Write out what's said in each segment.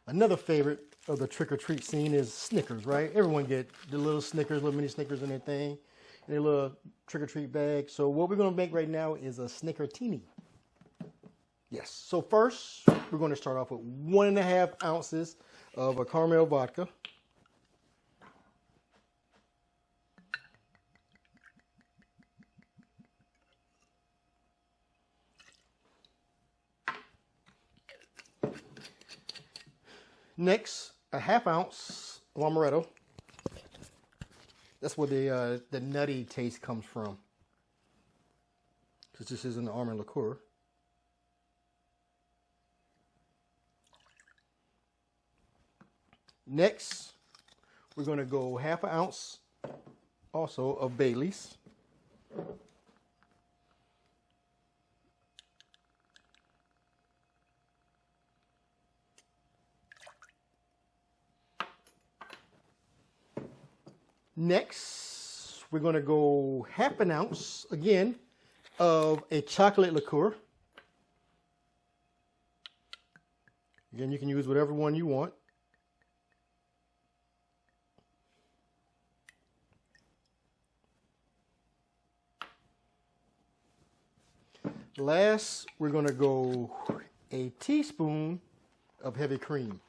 Another favorite of the trick-or-treat scene is Snickers, right? Everyone get the little Snickers, little mini Snickers in their thing, in their little trick-or-treat bag. So what we're gonna make right now is a Snickertini. Yes, so first, we're gonna start off with 1.5 ounces of a Carmel Vodka. Next, a 1/2 ounce of Amaretto. That's where the nutty taste comes from, because this is an almond liqueur. Next, we're going to go 1/2 ounce also of Bailey's. Next, we're going to go 1/2 ounce again of a chocolate liqueur. Again, you can use whatever one you want. Last, we're going to go a teaspoon of heavy cream.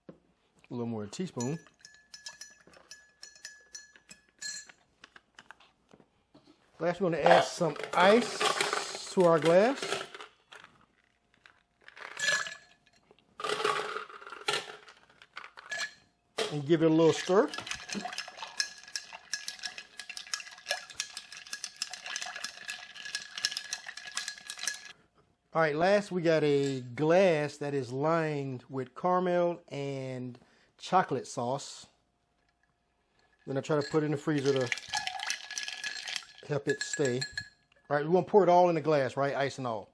A little more than a teaspoon. Last, we're going to add some ice to our glass. And give it a little stir. All right, last we got a glass that is lined with caramel and chocolate sauce. Then I try to put it in the freezer to help it stay. All right, we're gonna pour it all in the glass, right? Ice and all.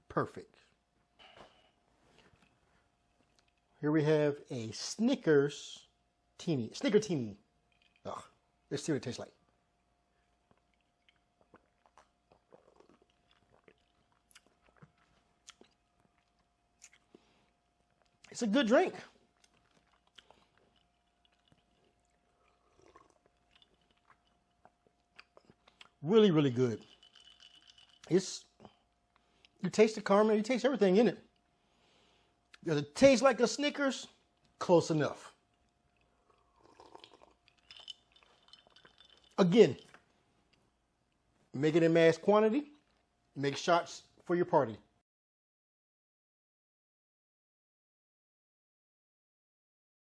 Perfect. Here we have a Snickertini. Ugh. Let's see what it tastes like. It's a good drink. Really, really good. You taste the caramel, you taste everything in it. Does it taste like a Snickers? Close enough. Again, make it in mass quantity. Make shots for your party.